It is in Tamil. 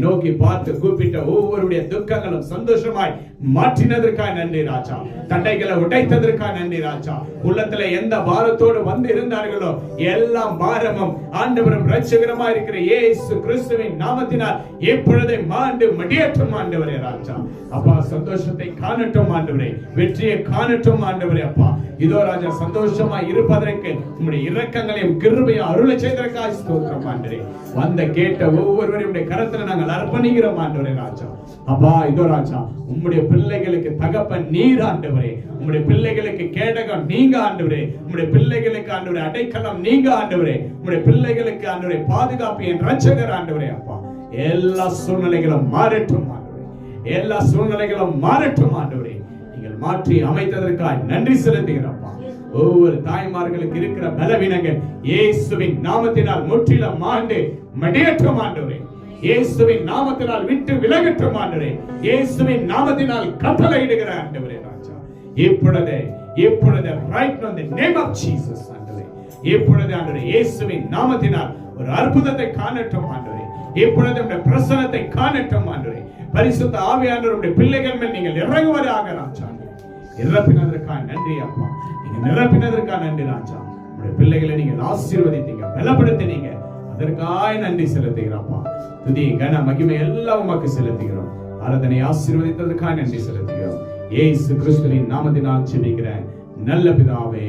நோக்கி பார்த்து கூப்பிட்ட ஒவ்வொருடைய துக்கங்களும் சந்தோஷமாய் மாற்றினதற்காக நன்றி ராஜா. தண்டைகளை உடைத்ததற்காக நன்றி ராஜா. உள்ளத்துல எந்த பாரத்தோடு வந்து இருந்தார்களோ எல்லாம் பாரமும் ஆண்டவரும் இரட்சகருமா இருக்கிற இயேசு கிறிஸ்துவின் நாமத்தினால் இப்பொழுதே மாண்டு மடியட்டும் ஆண்டவரே ராஜா. அப்பா, சந்தோஷத்தை காணட்டும் ஆண்டவரே, வெற்றியை காணட்டும் ஆண்டவரே. அப்பா, இதோ ராஜா, சந்தோஷமா இருப்பதற்கு உம்முடைய இரக்கங்களையும் கிருபையும் அருளை செய்ததற்காக ஸ்தோத்திரம் ஆண்டவரே. வந்த கேட்ட ஒவ்வொருவரையும் கரத்துல நாங்கள் அர்ப்பணிக்கிறோம் ஆண்டவரே ராஜா. அப்பா, இதோ ராஜா, உம்முடைய பிள்ளைகளுக்கு தகப்பன் நீர் ஆண்டவரே. உம்முடைய பிள்ளைகளுக்கு கேடகம் நீங்க ஆண்டவரே. உம்முடைய பிள்ளைகளுக்கு ஆண்டவரே அடைக்கலம் நீங்க ஆண்டவரே. உம்முடைய பிள்ளைகளுக்கு ஆண்டவரே பாதுகாப்பு என் இரட்சகர் ஆண்டவரே. அப்பா, எல்லா சூழ்நிலைகளும் மாறட்டும் ஆண்டவரே. எல்லா சூழ்நிலைகளும் மாறட்டும் ஆண்டவரே. நீங்கள் மாற்றி அமைத்ததற்காக நன்றி செலுத்துகிறப்பா. ஒவ்வொரு தாய்மார்களுக்கு இருக்கிற பலவீனங்கள் இயேசுவின் நாமத்தினால் முற்றிலும் மாண்டு மடியட்டும் ஆண்டவரே. இயேசுவின் நாமத்தினால் விட்டு விலகட்டும் ஆண்டவரே. இயேசுவின் நாமத்தினால் கட்டளையிடுகிற ஆண்டவரே ராஜா. இப்பொழுதே right now in the name of Jesus ஆண்டவரே. இப்பொழுது ஆண்டவரே இயேசுவின் நாமத்தினால் ஒரு அற்புதத்தை காணட்டும் ஆண்டவரே. இப்பொழுது உம்முடைய பிரசன்னத்தை காணட்டும் ஆண்டவரே. பரிசுத்த ஆவியானவருடைய பிள்ளைகள் மேல் நீங்கள் இறங்குவதாக ராஜா. நிரப்பினதற்காக நன்றி அப்பா. நீங்க நிரப்பினதற்காக நன்றி ராஜா. உங்களுடைய பிள்ளைகளை நீங்கள் ஆசீர்வதித்தீங்க, பலப்படுத்தினீங்க. அதற்காக நன்றி செலுத்துகிறோம்ப்பா. துதி கன மகிமை எல்லாம் உமக்கு செலுத்துகிறோம். ஆராதனை ஆசீர்வதித்ததற்காக நன்றி செலுத்துகிறோம். இயேசு கிறிஸ்துவின் நாமத்தினால் ஜெபிக்கிறேன் நல்ல பிதாவே.